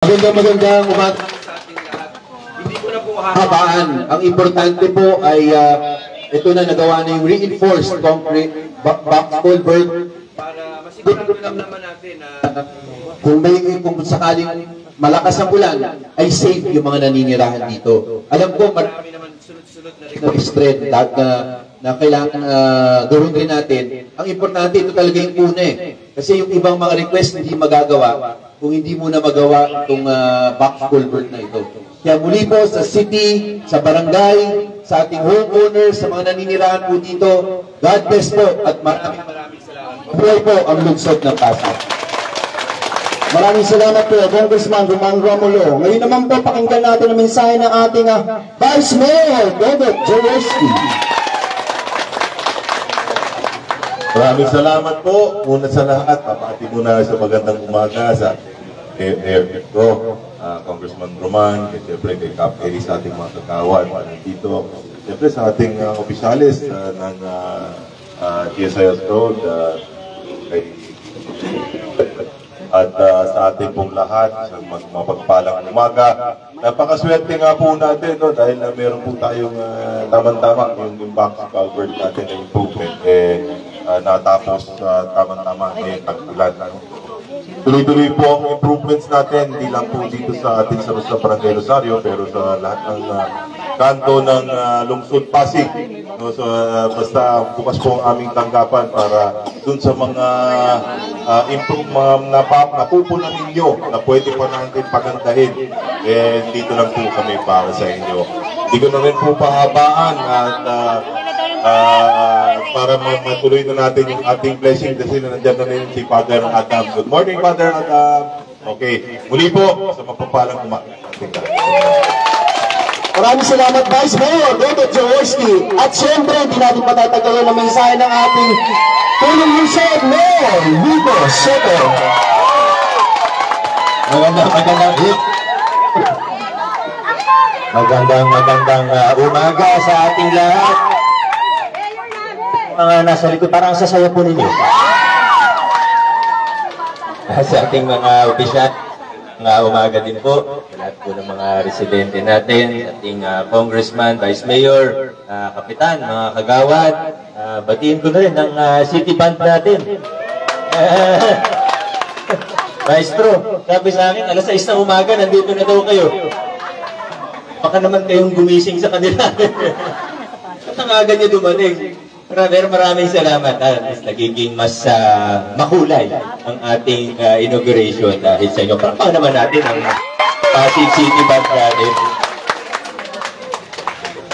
Magandang umaga sa ating lahat. Hindi ko na po habaan. Ang importante po ay ito na nagawa na yung reinforced concrete box culvert para masigurado naman natin na kung sakaling malakas ang ulan ay safe yung mga naninirahan dito. Alam ko marami naman sunod-sunod na request na kailangan gawin rin natin. Ang importante ito talaga yung una kasi yung ibang mga request hindi magagawa kung hindi mo na magawa itong box culvert na ito. Kaya muli po sa city, sa barangay, sa ating homeowners, sa mga naninirahan po dito, God bless po at maraming salamat. Buhay po ang lungsod ng Pasig. Maraming salamat po, Congressman Román Romulo. Ngayon naman po, pakinggan natin ang mensahe ng ating Vice Mayor, Dodot Jaworski. Maraming salamat po. Muna sa lahat, papati muna sa magandang umaga sa ko, Congressman Roman, siyempre kay Cap Eri sa ating mga kakawan dito. Siyempre sa ating opisyalis ng GSIS Road, at sa ating pong lahat, sa mapagpalang umaga. Napakaswerte nga po natin dahil meron po tayong tamang-tama yung box culvert natin na improvement. Natapos tama-tama tag-ulan. Tuloy-tuloy po ang improvements natin, hindi lang po dito sa ating sa Barangay Rosario, pero sa lahat ng kanto ng lungsod Pasig. So, basta bukas po ang aming tanggapan para dun sa mga napupunan ninyo na pwede pa natin pagandahin. Dito lang po kami para sa inyo. Hindi ko na rin po pahabaan at para matuloy na natin yung ating blessing kasi nandiyan na rin si Father Adam. Good morning, Father Adam. Okay, muli po sa mapapalang umaga. Maraming salamat, Vice Mayor Dodot Jaworski. At siyempre, hindi natin patatagalin ang mensahe ng ating tulong lungsod, Mayor Vico Soto. Magandang umaga sa ating lahat. Mga nasa likod, parang sasaya po ninyo. Sa ating mga opisyal, mga umaga din po. Lahat po ng mga residente natin, ating congressman, vice mayor, kapitan, mga kagawad. Batiin ko na rin ang city band natin. Maestro, sabi sa akin, alas 6 ng umaga, nandito na daw kayo. Baka naman kayong gumising sa kanila. At ang aga niya dumating. Maraming salamat. Nagiging mas makulay ang ating inauguration dahil sa inyo. Parang naman natin ang Pasig City Band natin.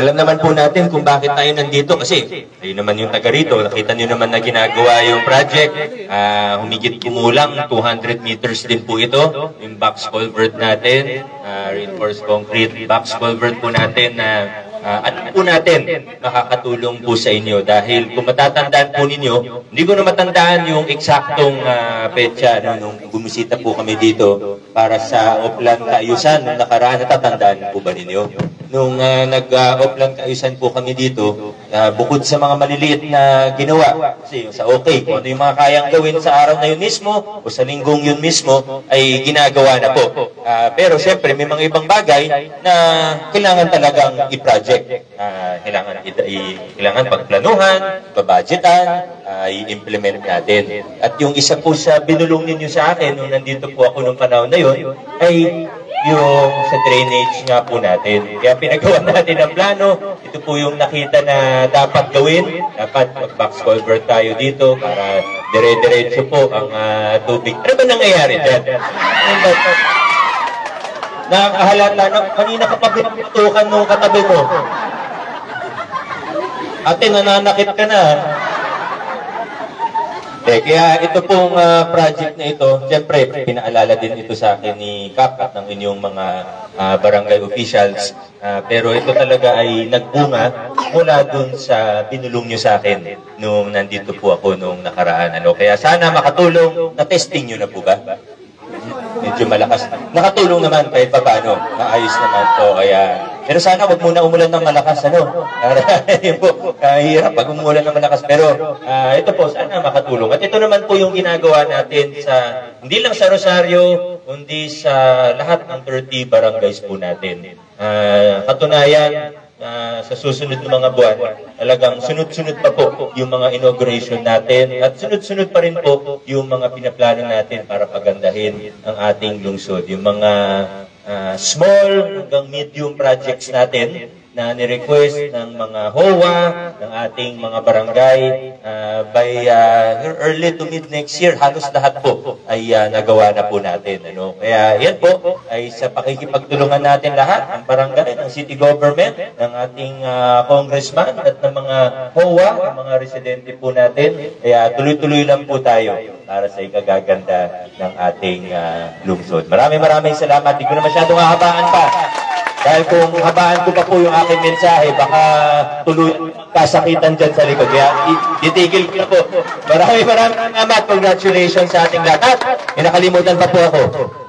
Alam naman po natin kung bakit tayo nandito kasi ayun naman yung taga rito. Nakita nyo naman na ginagawa yung project. Humigit kumulang 200 meters din po ito. Yung box culvert natin. Reinforced concrete box culvert po natin na at po natin makakatulong po sa inyo dahil kung matatandaan po ninyo, hindi ko na matandaan yung eksaktong petsa nung bumisita po kami dito para sa Oplan Kaayusan nung nakaraan. Natatandaan po ba ninyo? Nung nag-Oplan Kaayusan po kami dito, bukod sa mga maliliit na ginawa, kasi sa okay, kung ano yung mga kayang gawin sa araw na yun mismo o sa linggong yun mismo, ay ginagawa na po. Pero syempre, may mga ibang bagay na kailangan talagang i-project. Kailangan pagplanuhan, babudgetan, i-implement natin. At yung isa po sa binulong ninyo sa akin nung nandito po ako nung panahon na yun, ay yung sa drainage nga po natin. Kaya pinagawa natin ang plano. Ito po yung nakita na dapat gawin. Dapat mag-box culvert tayo dito para dire-diretso po ang tubig. Ano ba nangyayari dyan? Nakakahalata na kanina ka pa binutukan nung katabi mo. Ate, nananakit ka na. Kaya ito pong project na ito, siyempre, pinaalala din ito sa akin ni Cap at ng inyong mga barangay officials. Pero ito talaga ay nagbunga mula dun sa binulong nyo sa akin nung nandito po ako nung nakaraan. Kaya sana makatulong, na-testing nyo na po ba? Medyo malakas. Nakatulong naman kahit pa paano. Maayos naman to. Kaya Pero sana wag muna umulan ng malakas, ano? Yun po, hirap pag umulan ng malakas. Pero ito po, sana makatulong. At ito naman po yung ginagawa natin sa, hindi lang sa Rosario, kundi sa lahat ng 30 barangays po natin. Katunayan, sa susunod ng mga buwan, talagang sunod-sunod pa po yung mga inauguration natin at sunod-sunod pa rin po yung mga pinaplano natin para pagandahin ang ating lungsod. Yung mga small hanggang medium projects natin na ni-request ng mga HOA, ng ating mga barangay, by early to mid next year, halos lahat po ay nagawa na po natin. Ano? Kaya yan po ay sa pakikipagtulungan natin lahat, ng barangay, ng city government, ng ating congressman at ng mga HOA, ng mga residente po natin. Kaya tuloy-tuloy lang po tayo para sa ikagaganda ng ating lungsod. Maraming salamat. Di ko na masyadong hahabaan pa. Dahil kung habaan ko pa po yung aking mensahe, baka tuloy kasakitan dyan sa likod. Kaya titigil ko na po. Maraming salamat. Congratulations sa ating lahat. May nakalimutan pa po ako.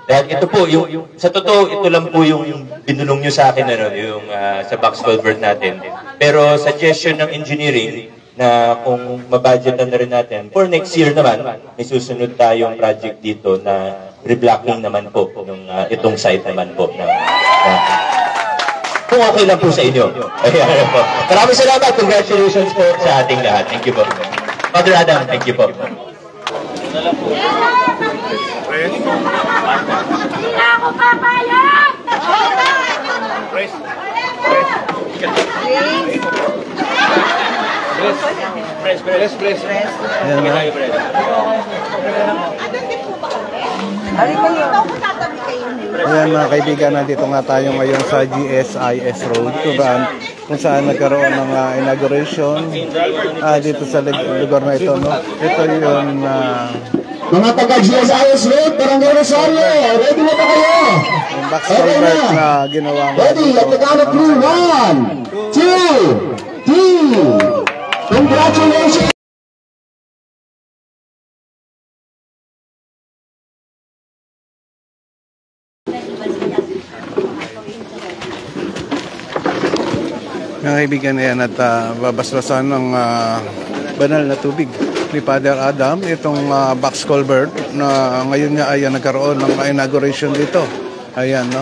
Dahil ito po, sa totoo, ito lang po yung binulong nyo sa akin, ano, yung sa box culvert natin. Pero suggestion ng engineering, na kung mabudgetan na rin natin, for next year naman, may susunod tayong project dito na reblocking naman po, yung, itong site naman po. Kung okay lang po sa inyo. Ayan po. Maraming salamat. Congratulations po sa ating lahat. Thank you po. Father Adam, thank you po. Hindi na ako papayag! Press. Ayan mga kaibigan, nandito nga tayo ngayon sa GSIS Road kung saan nagkaroon ng inauguration dito sa lugar na ito. No? Ito yung mga taga GSIS Road, Barangay Rosario, ready na ba kayo? yung box culvert na ginawa mo. Ready, at Tagalog crew, 1, 2, 3. Congratulations! Mga kaibigan, ayan, at babasbasan ng banal na tubig ni Father Adam itong box culvert na ngayon nga ay nagkaroon ng inauguration dito. Ayan, no?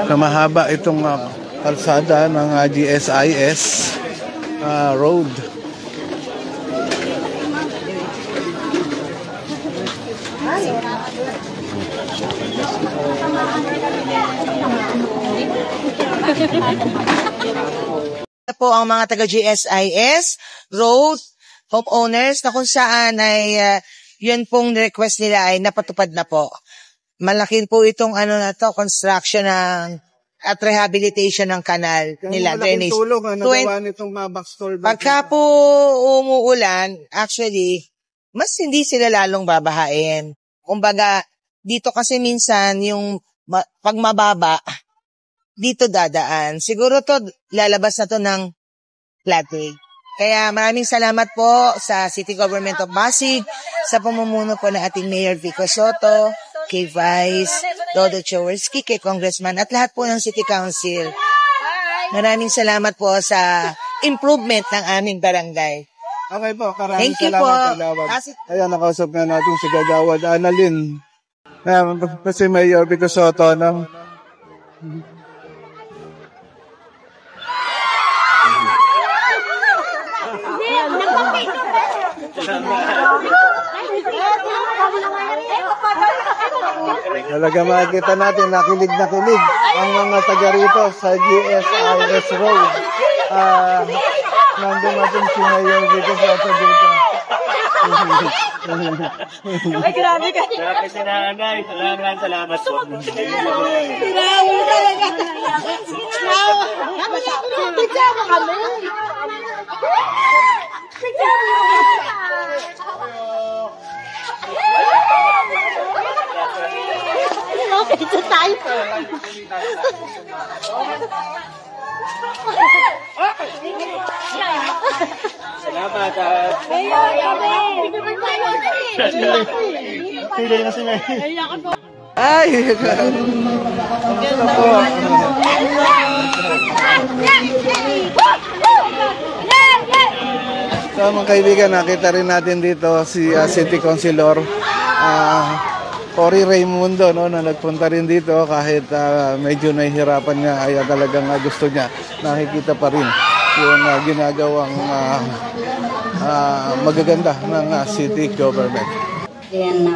So, mahaba itong kalsada ng GSIS Road. Po ang mga taga GSIS Road homeowners na kung saan ay yun pong request nila ay napatupad na po. Malaki po itong construction ng at rehabilitation ng kanal nila. Malaking tulong ang nagawa nitong box culvert. Pagka po umuulan, actually, mas hindi sila lalong babahain. Kumbaga, dito kasi minsan yung pag mababa, dito dadaan. Siguro to lalabas na to ng floodway. Kaya maraming salamat po sa City Government of Pasig, sa pamumuno po ng ating Mayor Vico Soto, kay Vice Dodo Chowerski, kay Congressman at lahat po ng City Council. Maraming salamat po sa improvement ng aming barangay. Okay po, maraming Thank you salamat. po. Ayan, nakausap nga natin si Gagawad Annalyn. Si Mayor Vico Soto. Talaga makikita natin, nakilig ang mga taga rito sa GSIS Road. Nandun natin si Mayor Vico Soto dito. Ay, grabe ka. Grabe si nanay. Salamat po. Grabe talaga. Pijama kami. Okay, ito tayo. Salamat. Ay! Ito po. So mga kaibigan, nakita rin natin dito si City Councilor Cory Raimundo, no, na nagpunta rin dito kahit medyo nahihirapan niya, ay talagang gusto niya. Nakikita pa rin yung ginagawang magaganda ng city government. Then